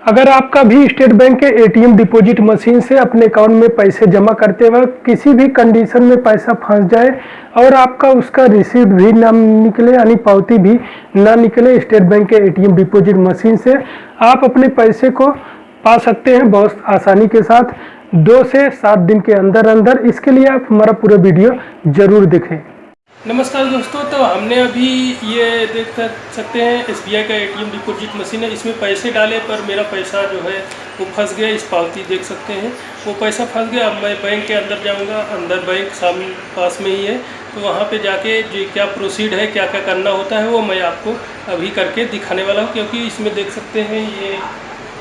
अगर आपका भी स्टेट बैंक के एटीएम डिपॉजिट मशीन से अपने अकाउंट में पैसे जमा करते वक्त किसी भी कंडीशन में पैसा फंस जाए और आपका उसका रिसीप्ट भी ना निकले यानी पावती भी ना निकले स्टेट बैंक के एटीएम डिपॉजिट मशीन से, आप अपने पैसे को पा सकते हैं बहुत आसानी के साथ 2 से 7 दिन के अंदर अंदर। इसके लिए आप हमारा पूरा वीडियो ज़रूर देखें। नमस्कार दोस्तों, तो हमने अभी ये देख सकते हैं एसबीआई का एटीएम डिपॉजिट मशीन है। इसमें पैसे डाले पर मेरा पैसा जो है वो फंस गया। इस पावती देख सकते हैं वो पैसा फंस गया। अब मैं बैंक के अंदर जाऊंगा, अंदर बैंक सामने पास में ही है, तो वहाँ पे जाके जो क्या प्रोसीड है, क्या क्या करना होता है वो मैं आपको अभी करके दिखाने वाला हूँ। क्योंकि इसमें देख सकते हैं ये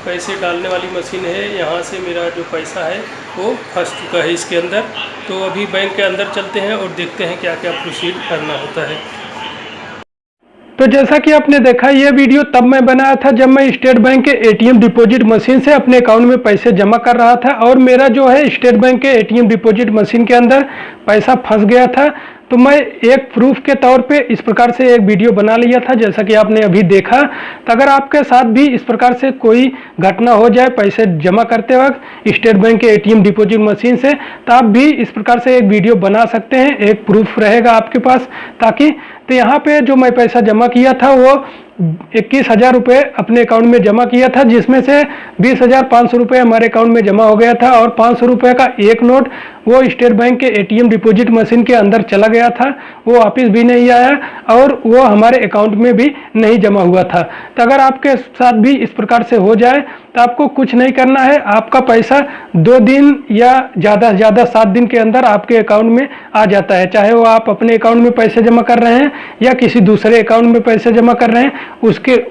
पैसे डालने वाली मशीन है। यहाँ से मेरा जो पैसा है वो फंस चुका है इसके अंदर। तो अभी बैंक के अंदर चलते हैं और देखते हैं क्या क्या प्रोसीड करना होता है। तो जैसा कि आपने देखा, ये वीडियो तब मैं बनाया था जब मैं स्टेट बैंक के एटीएम डिपॉजिट मशीन से अपने अकाउंट में पैसे जमा कर रहा था और मेरा जो है स्टेट बैंक के एटीएम डिपॉजिट मशीन के अंदर पैसा फंस गया था। तो मैं एक प्रूफ के तौर पे इस प्रकार से एक वीडियो बना लिया था जैसा कि आपने अभी देखा। तो अगर आपके साथ भी इस प्रकार से कोई घटना हो जाए पैसे जमा करते वक्त स्टेट बैंक के एटीएम डिपॉजिट मशीन से, तो आप भी इस प्रकार से एक वीडियो बना सकते हैं, एक प्रूफ रहेगा आपके पास। ताकि तो यहाँ पे जो मैं पैसा जमा किया था वो 21,000 रुपये अपने अकाउंट में जमा किया था, जिसमें से 20,500 रुपये हमारे अकाउंट में जमा हो गया था और 500 रुपये का एक नोट वो स्टेट बैंक के एटीएम डिपॉजिट मशीन के अंदर चला गया था। वो वापस भी नहीं आया और वो हमारे अकाउंट में भी नहीं जमा हुआ था। तो अगर आपके साथ भी इस प्रकार से हो जाए तो आपको कुछ नहीं करना है, आपका पैसा 2 दिन या ज़्यादा से ज़्यादा 7 दिन के अंदर आपके अकाउंट में आ जाता है। चाहे वो आप अपने अकाउंट में पैसे जमा कर रहे हैं या किसी दूसरे अकाउंट में पैसे जमा कर रहे हैं,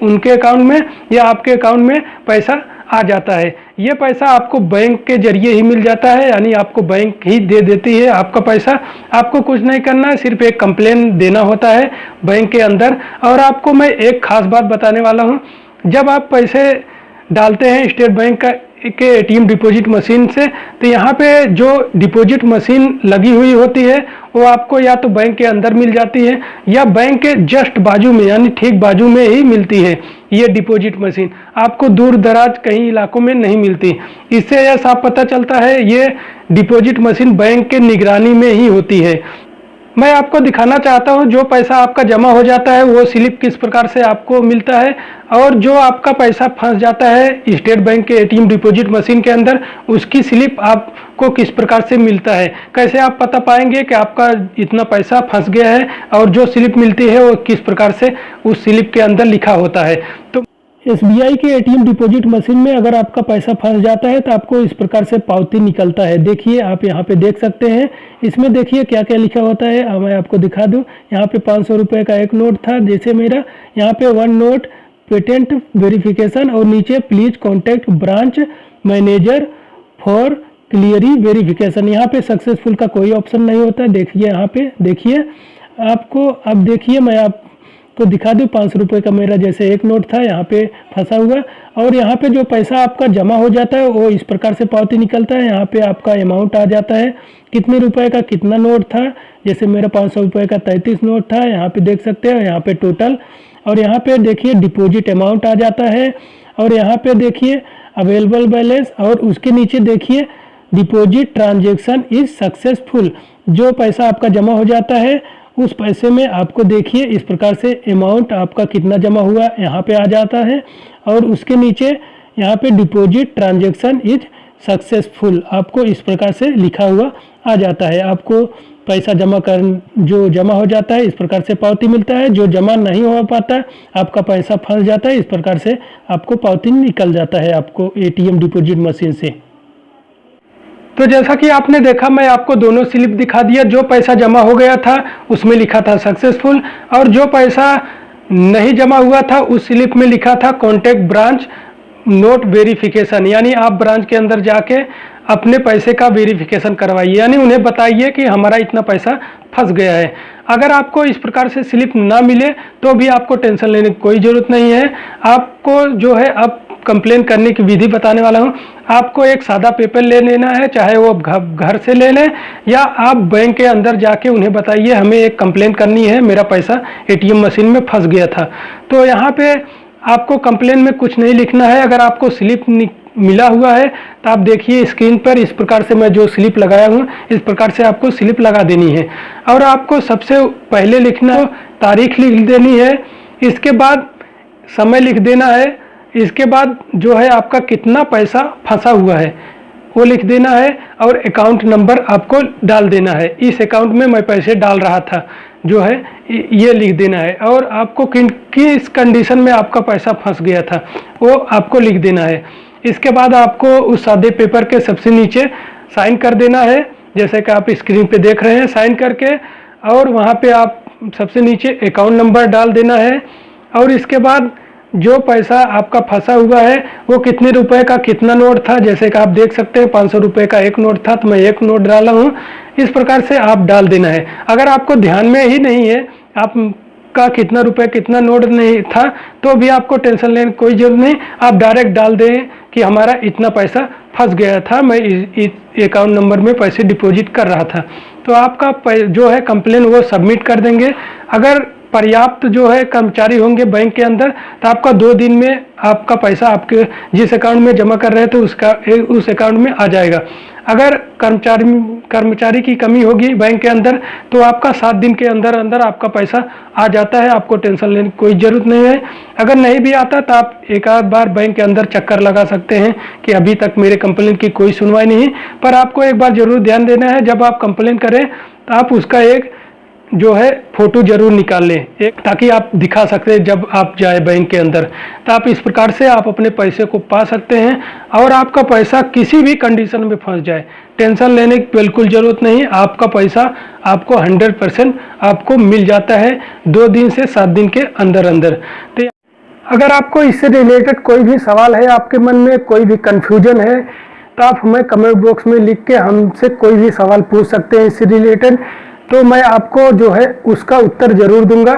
उनके अकाउंट में या आपके अकाउंट में पैसा आ जाता है। ये पैसा आपको बैंक के जरिए ही मिल जाता है, यानी आपको बैंक ही दे देती है आपका पैसा। आपको कुछ नहीं करना है, सिर्फ एक कंप्लेन देना होता है बैंक के अंदर। और आपको मैं एक खास बात बताने वाला हूँ, जब आप पैसे डालते हैं स्टेट बैंक के एटीएम डिपॉजिट मशीन से, तो यहाँ पे जो डिपॉजिट मशीन लगी हुई होती है वो आपको या तो बैंक के अंदर मिल जाती है या बैंक के जस्ट बाजू में यानी ठीक बाजू में ही मिलती है। ये डिपॉजिट मशीन आपको दूर दराज कहीं इलाकों में नहीं मिलती। इससे यह साफ पता चलता है ये डिपॉजिट मशीन बैंक के निगरानी में ही होती है। मैं आपको दिखाना चाहता हूं जो पैसा आपका जमा हो जाता है वो स्लिप किस प्रकार से आपको मिलता है, और जो आपका पैसा फंस जाता है स्टेट बैंक के एटीएम डिपॉजिट मशीन के अंदर उसकी स्लिप आपको किस प्रकार से मिलता है। कैसे आप पता पाएंगे कि आपका इतना पैसा फंस गया है, और जो स्लिप मिलती है वो किस प्रकार से उस स्लिप के अंदर लिखा होता है। तो एसबीआई के एटीएम डिपॉजिट मशीन में अगर आपका पैसा फंस जाता है तो आपको इस प्रकार से पावती निकलता है। देखिए, आप यहाँ पे देख सकते हैं, इसमें देखिए क्या क्या लिखा होता है। मैं आपको दिखा दूँ, यहाँ पे 500 रुपये का एक नोट था जैसे मेरा, यहाँ पे 1 नोट पेटेंट वेरिफिकेशन, और नीचे please contact branch manager for clearly verification. यहाँ पे सक्सेसफुल का कोई ऑप्शन नहीं होता। देखिए यहाँ पे, देखिए आपको, अब देखिए मैं आप तो दिखा दूँ 500 रुपये का मेरा जैसे एक नोट था यहाँ पे फंसा हुआ, और यहाँ पे जो पैसा आपका जमा हो जाता है वो इस प्रकार से पावती निकलता है। यहाँ पे आपका अमाउंट आ जाता है, कितने रुपए का कितना नोट था। जैसे मेरा 500 रुपये का 33 नोट था, यहाँ पे देख सकते हैं, यहाँ पे टोटल, और यहाँ पे देखिए डिपॉजिट अमाउंट आ जाता है, और यहाँ पे देखिए अवेलेबल बैलेंस, और उसके नीचे देखिए डिपॉजिट ट्रांजेक्शन इज सक्सेसफुल। जो पैसा आपका जमा हो जाता है उस पैसे में आपको देखिए इस प्रकार से अमाउंट आपका कितना जमा हुआ यहाँ पे आ जाता है, और उसके नीचे यहाँ पे डिपॉजिट ट्रांजैक्शन इज सक्सेसफुल आपको इस प्रकार से लिखा हुआ आ जाता है। आपको पैसा जो जमा हो जाता है इस प्रकार से पावती मिलता है, जो जमा नहीं हो पाता आपका पैसा फंस जाता है, इस प्रकार से आपको पावती निकल जाता है आपको एटीएम डिपॉजिट मशीन से। तो जैसा कि आपने देखा, मैं आपको दोनों स्लिप दिखा दिया। जो पैसा जमा हो गया था उसमें लिखा था सक्सेसफुल, और जो पैसा नहीं जमा हुआ था उस स्लिप में लिखा था कॉन्टैक्ट ब्रांच नोट वेरिफिकेशन, यानी आप ब्रांच के अंदर जाके अपने पैसे का वेरिफिकेशन करवाइए, यानी उन्हें बताइए कि हमारा इतना पैसा फंस गया है। अगर आपको इस प्रकार से स्लिप ना मिले तो भी आपको टेंशन लेने की कोई ज़रूरत नहीं है। आपको जो है अब कंप्लेन करने की विधि बताने वाला हूँ। आपको एक सादा पेपर ले लेना है, चाहे वो घर से ले लें या आप बैंक के अंदर जाके उन्हें बताइए हमें एक कंप्लेन करनी है, मेरा पैसा एटीएम मशीन में फंस गया था। तो यहाँ पे आपको कंप्लेन में कुछ नहीं लिखना है। अगर आपको स्लिप मिला हुआ है तो आप देखिए स्क्रीन पर, इस प्रकार से मैं जो स्लिप लगाया हूँ इस प्रकार से आपको स्लिप लगा देनी है। और आपको सबसे पहले लिखना, तारीख लिख देनी है, इसके बाद समय लिख देना है, इसके बाद जो है आपका कितना पैसा फंसा हुआ है वो लिख देना है, और अकाउंट नंबर आपको डाल देना है। इस अकाउंट में मैं पैसे डाल रहा था जो है ये लिख देना है, और आपको किस कंडीशन में आपका पैसा फंस गया था वो आपको लिख देना है। इसके बाद आपको उस सादे पेपर के सबसे नीचे साइन कर देना है, जैसे कि आप स्क्रीन पे देख रहे हैं, साइन करके, और वहाँ पे आप सबसे नीचे अकाउंट नंबर डाल देना है। और इसके बाद जो पैसा आपका फंसा हुआ है वो कितने रुपए का कितना नोट था, जैसे कि आप देख सकते हैं 500 रुपये का एक नोट था तो मैं एक नोट डाला हूँ, इस प्रकार से आप डाल देना है। अगर आपको ध्यान में ही नहीं है आपका कितना रुपए कितना नोट नहीं था तो भी आपको टेंशन लेने कोई जरूरत नहीं, आप डायरेक्ट डाल दें कि हमारा इतना पैसा फंस गया था, मैं इस अकाउंट नंबर में पैसे डिपॉजिट कर रहा था। तो आपका जो है कंप्लेन वो सबमिट कर देंगे। अगर पर्याप्त जो है कर्मचारी होंगे बैंक के अंदर तो आपका 2 दिन में आपका पैसा आपके जिस अकाउंट में जमा कर रहे थे उस अकाउंट में आ जाएगा। अगर कर्मचारी की कमी होगी बैंक के अंदर तो आपका 7 दिन के अंदर अंदर आपका पैसा आ जाता है, आपको टेंशन लेने की कोई ज़रूरत नहीं है। अगर नहीं भी आता तो आप एक आध बार बैंक के अंदर चक्कर लगा सकते हैं कि अभी तक मेरे कंप्लेन की कोई सुनवाई नहीं, पर आपको एक बार ज़रूर ध्यान देना है, जब आप कंप्लेन करें तो आप उसका एक जो है फोटो जरूर निकाल लें एक, ताकि आप दिखा सकते हैं जब आप जाए बैंक के अंदर। तो आप इस प्रकार से आप अपने पैसे को पा सकते हैं, और आपका पैसा किसी भी कंडीशन में फंस जाए टेंशन लेने की बिल्कुल ज़रूरत नहीं, आपका पैसा आपको 100% आपको मिल जाता है 2 दिन से 7 दिन के अंदर अंदर। तो अगर आपको इससे रिलेटेड कोई भी सवाल है, आपके मन में कोई भी कन्फ्यूजन है, तो आप हमें कमेंट बॉक्स में लिख के हमसे कोई भी सवाल पूछ सकते हैं इससे रिलेटेड, तो मैं आपको जो है उसका उत्तर ज़रूर दूंगा।